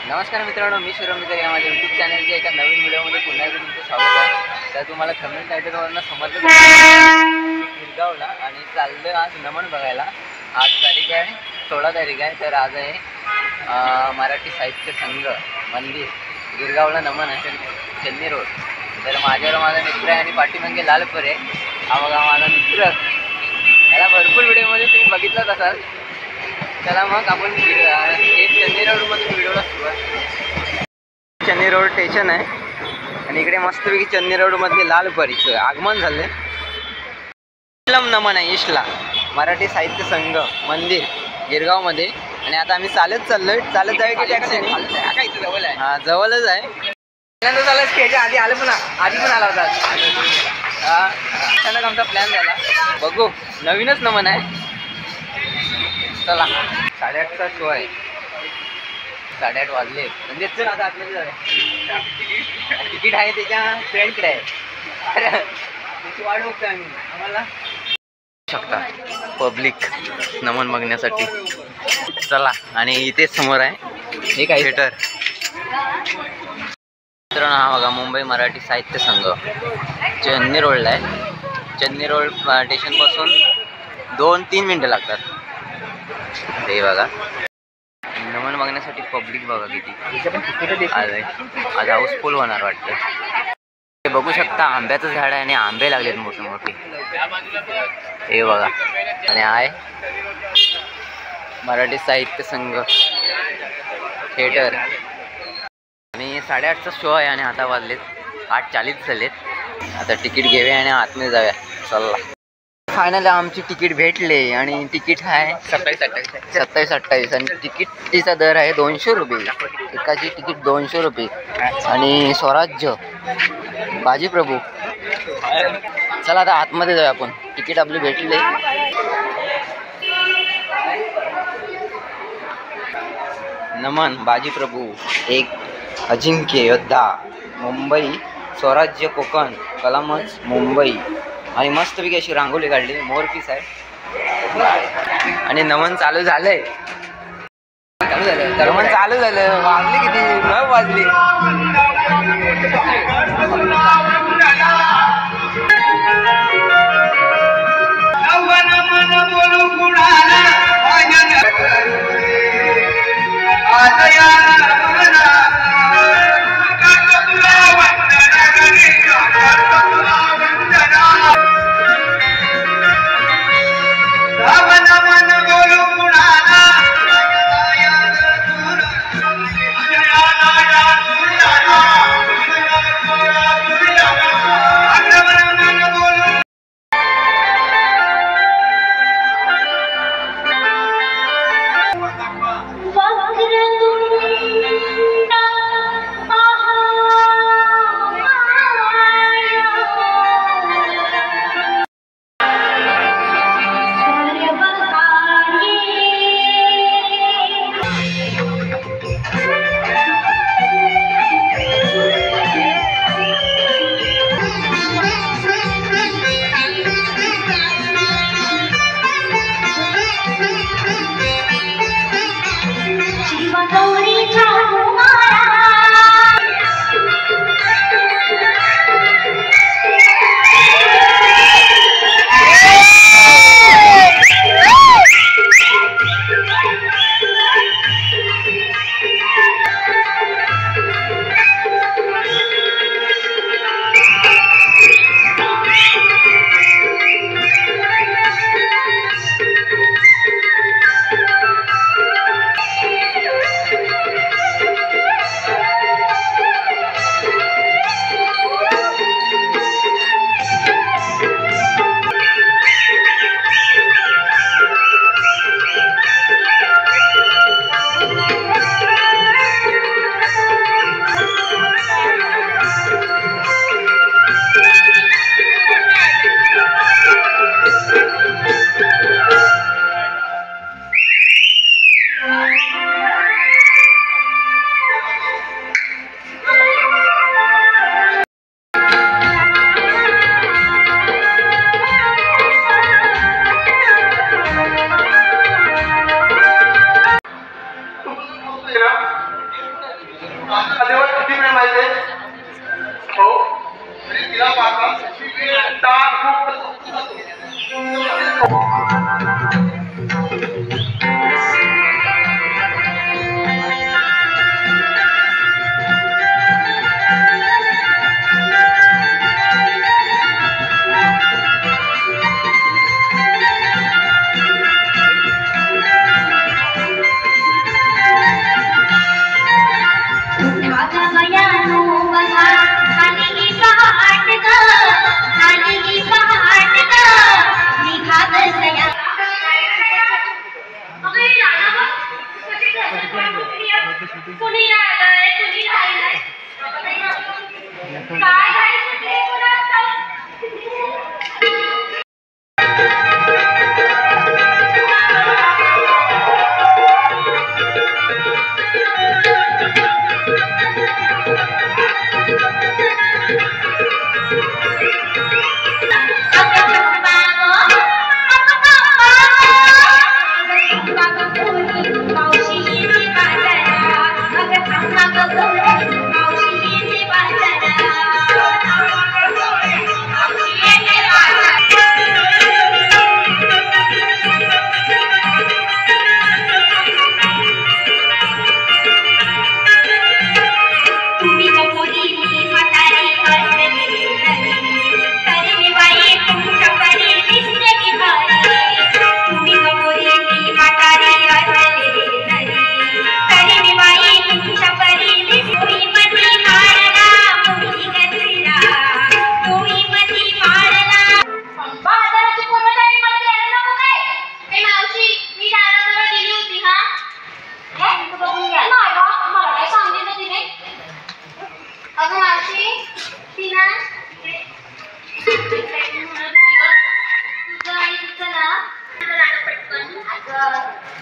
नमस्कार मित्रांनो, मी शिरोम मित्र या माझ्या यूट्यूब चॅनलच्या एका नवीन व्हिडिओमध्ये पुन्हा एकदा तुमचं स्वागत आहे। तर तुम्हाला थंबनेल टायटलवरून समजलं गिरगावला आणि चाललं आज नमन बघायला। आज तारीख आहे 16 तारीख आहे। तर आज आहे मराठी साहित्य संघ मंदिर गिरगावला नमन आहे, चेन्नई रोड। तर माझ्यावर माझा मित्र आहे आणि पाठीमागे लालपरे हा बघा माझा मित्र। याला भरपूर व्हिडिओमध्ये तुम्ही बघितलाच असाल। चला मग आपण चेन्नई रोडमधून व्हिडिओला सुरुवात। चेन्नई रोड स्टेशन आहे आणि इकडे मस्तपैकी चेन्नई रोडमधले लालपरीचं आगमन झाले। इस्लाम नमन आहे, इस्ला मराठी साहित्य संघ मंदिर गिरगावमध्ये। आणि आता आम्ही चालत चाललोय। चालत जावे की टॅक्सीने? जवळ आहे। हां, जवळच आहे। पहिल्यांदा चालत की आधी आलं पण आधी पण आला होता। अचानक आमचा प्लॅन झाला, बघू नवीनच नमन आहे। चला 8:30चा शो आहे, 8:30 वाजले म्हणजे चल आता आतमध्ये जाऊया। तिकीट आहे त्याच्या फ्रेंडकडे आहे, त्याची वाट बघतोय आम्ही। आम्हाला शकता पब्लिक नमन बघण्यासाठी चला। आणि इथे समोर आहे हे काय थिएटर। मित्रांनो हा बघा मुंबई मराठी साहित्य संघ चेन्नई रोडला आहे। चेन्नई रोड स्टेशनपासून 2-3 मिनटं लागतात। हे बघा नमन बघण्यासाठी पब्लिक बघा किती आज हाऊसफुल होणार वाटतं। हे बघू शकता आंब्याचं झाड आहे आणि आंबे लागलेत मोठे मोठे, हे बघा। आणि आहे मराठी साहित्य संघ थिएटर आणि 8:30चा शो आहे आणि आता वाजलेत 8:40 झालेत। आता तिकीट घेऊया आणि आतमध्ये जाऊया चला। फायनली आमची तिकीट भेटले आणि तिकीट आहे 27-28 आणि तिकीटचा दर आहे 200 रुपये। एकाची तिकीट 200 रुपये। आणि स्वराज्य बाजीप्रभू। चला आता आतमध्ये जाऊया आपण, तिकीट आपले भेटले। नमन बाजीप्रभू एक अजिंक्य योद्धा मुंबई स्वराज्य कोकण कलामच मुंबई। आणि मस्तपैकी अशी रांगोळी काढली, मोरपीस आहे आणि नमन चालू झालंय। नमन चालू झालं, वाजले किती? 9 वाजले।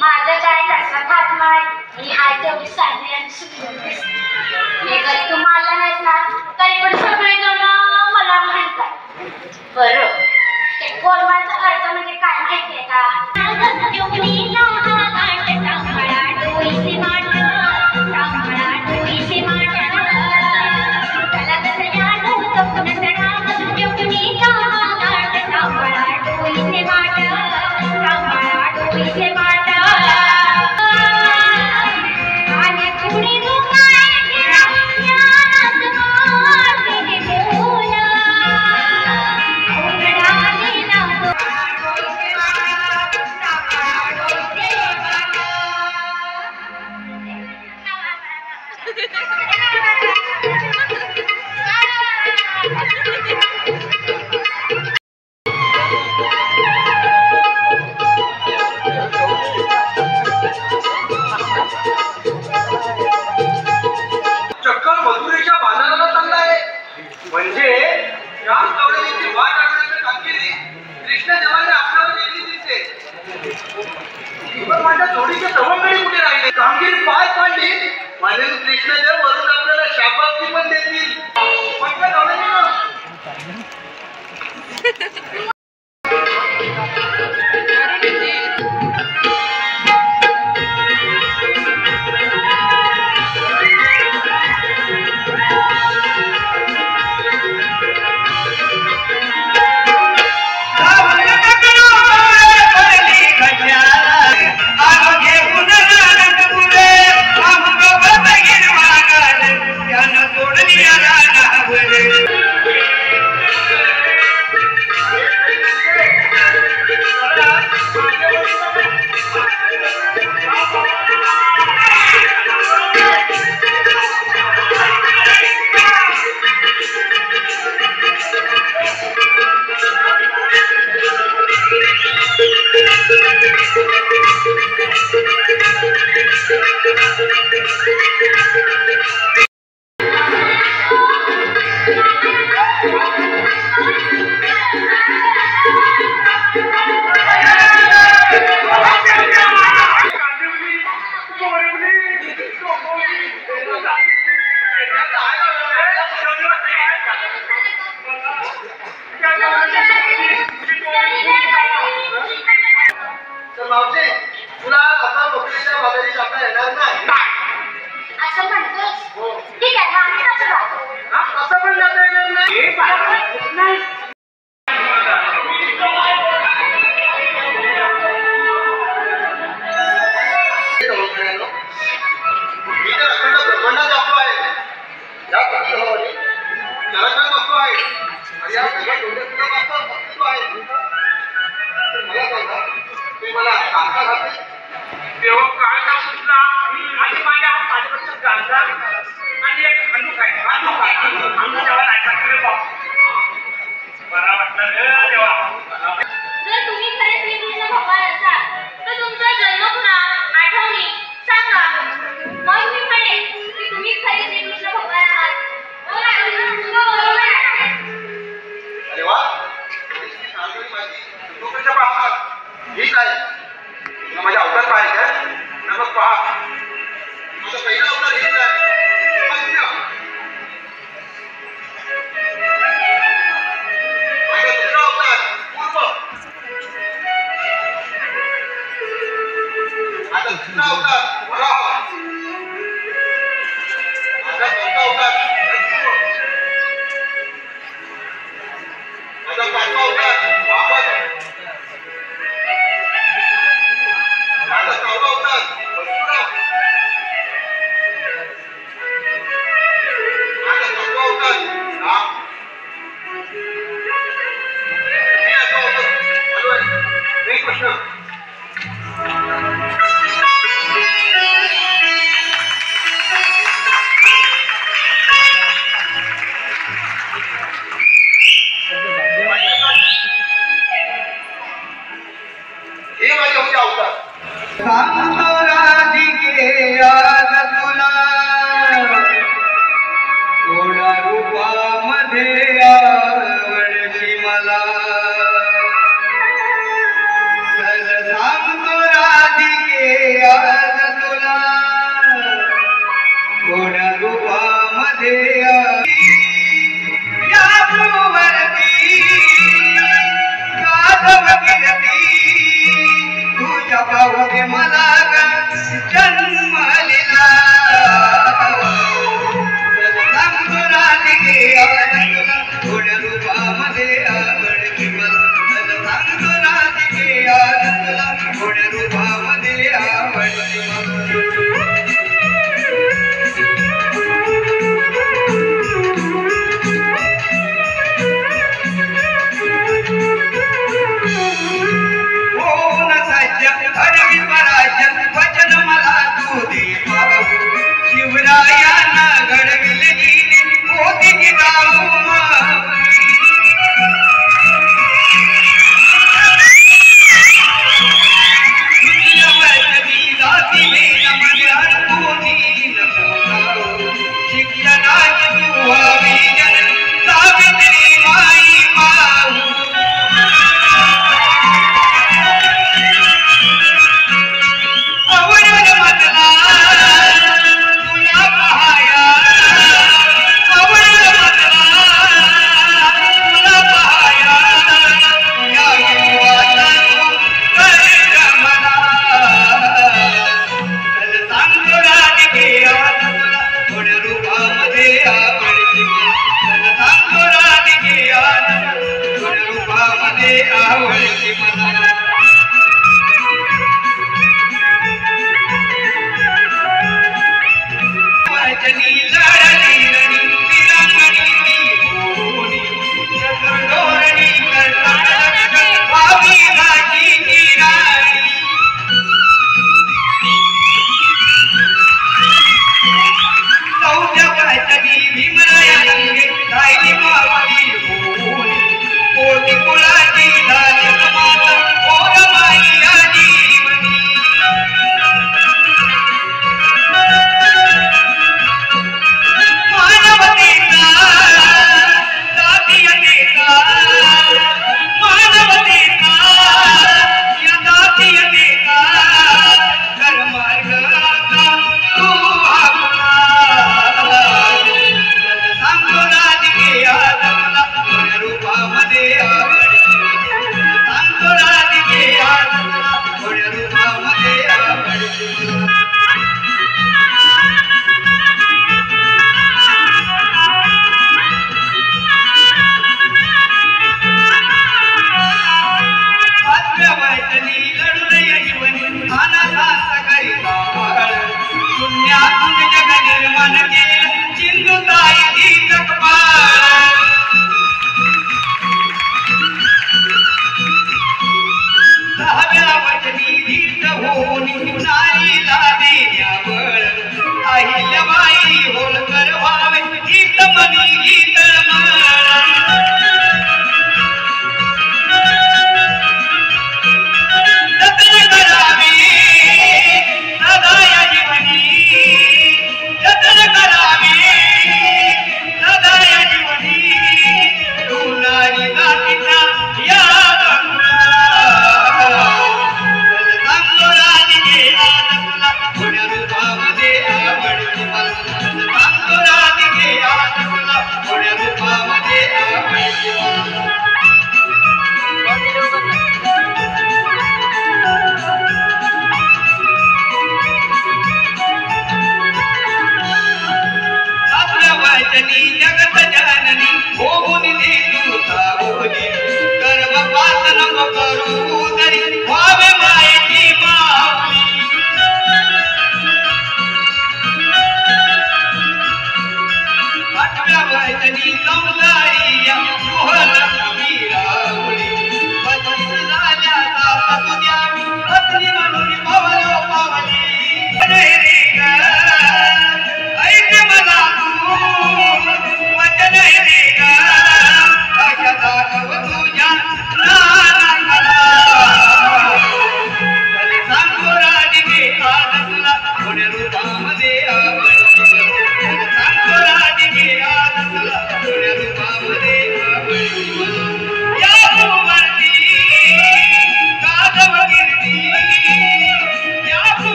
माझं काय त्याचा खात नाही मी आज तेवढी साधी आणि सुंदर हे जरी तुम्हाला नसणार तरी पण सगळे जण मला म्हणतात. बरं ते गोलमालचा अर्थ म्हणजे काय माहितीये का? कामगिरी पार पाडली म्हणून कृष्णदेव वरून आपल्याला शाबासकी पण देतील. तुला आता बकरीच्या बाजारी जाता येणार नाही असं म्हणतोस? ठीक आहे, आम्ही कसं जातो? असं पण जाता येणार नाही. मी तर अखंड ब्रह्मांडात जातो आहे. या ब्रह्मांडामध्ये जराशा बसतो आहे आणि या सगळ्या डोंगरात बसतो आहे. मला सांगा, तुम्ही मला सांगता का तेव्हा काळचा सुद्धा आणि माझ्या पाठीवरचा गांजा आणि एक खंडूक आहे. बरा वाटलं रे देवा. जर तुम्ही खरे श्रीकृष्ण भगवान असाल तर तुमचा जन्म कुणा मग पहा माझा पहिला अवतार हेच आहे अज्ञा. माझा दुसरा अवतार पूर्व. माझा तिसरा अवतार वराह. माझा चौथा अवतार नरसिंह. माझा पाचवा अवतार वामन. माझा सहावा अवतार परशुराम. माझा सातवा अवतार राम. मी आता आलोय श्रीकृष्ण. हे माझे होते अवतार. सांगतो राधिके आज तुला थोडा रूपामध्ये आवडशी मला. तर सांगतो राधिके आज तुला थोडा रूपामध्ये या भ्रूवरती कादव गिरती तुझ्या भाऊने मला जन्मलेला. सांगतो राधिके आज तुला थोड्या रूपामध्ये आवडती मला. सांगतो राधिके आज तुला थोड्या रूपामध्ये आवडती मला. वचन मला तू दे पाहू. शिवरायानं घडविले होती की जाऊ शिक्षणाची तू हवी सावित्री माई पाहू.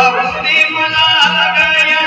पाहू दे मला गया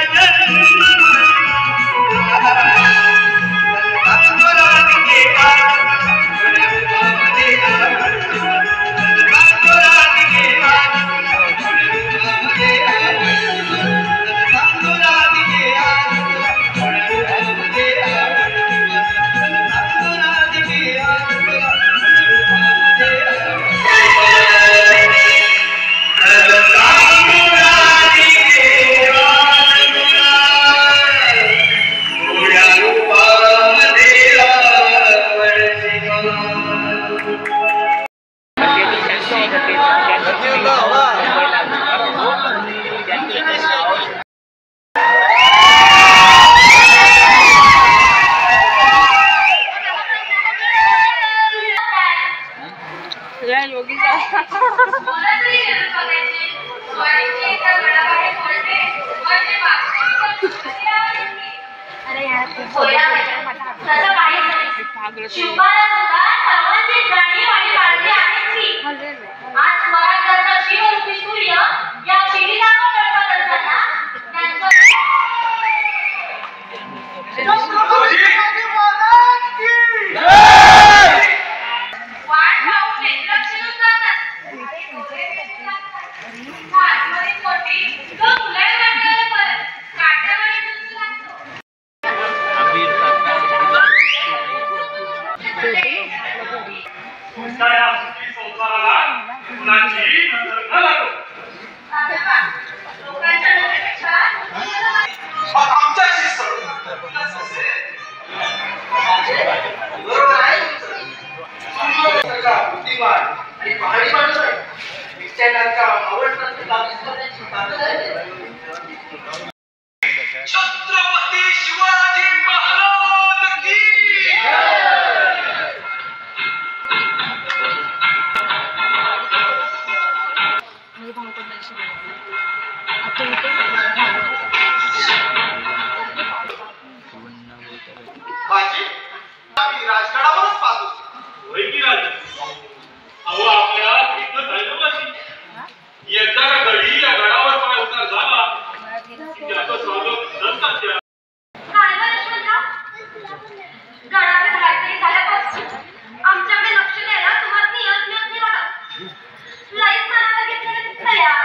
शिवबाला सुद्धा सर्वांची जाणीव आणि काळजी आहे की आज मराठवाड्याचा शिवरूपी सूर्य या शिबिरावर तळपत असताना त्यांचं वाट पाहून लक्ष देऊन जातात. आतमध्ये मोठी तो मुलाय वाटलेलं परत काठावर दिसू लागतो. छत्रपती शिवाजी महाराज की बाजी आम्ही राजगडावरच पाहतो. होय की राज अहो आपल्या इथं जायचं कशी एकदा का गडी या गडावर पाय उतार झाला की त्याचं स्वागत नसतात त्या काय बरं यशवंतराव? गडाचं काहीतरी झालं पाहिजे. आमच्याकडे लक्ष द्यायला तुम्हाला नियत नाही बघा. लाईट मारायला घेतलेलं दिसतंय या.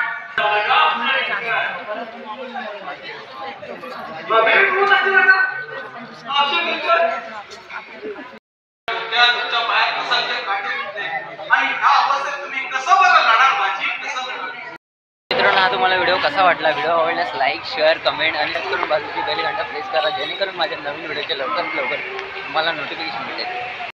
तुमच्या पायात कसा ते काठी उठते आणि ह्या अवस्थेत तुम्ही कसं बरं लढणार बाजी कसं लढणार? मित्रांनो, हा तुम्हाला व्हिडिओ कसा वाटला? व्हिडिओ आवडल्यास लाईक, शेअर, कमेंट आणि करून बाजूची बेल घंटा प्रेस करा, जेणेकरून माझ्या नवीन व्हिडिओचे लवकरात लवकर तुम्हाला नोटिफिकेशन मिळेल.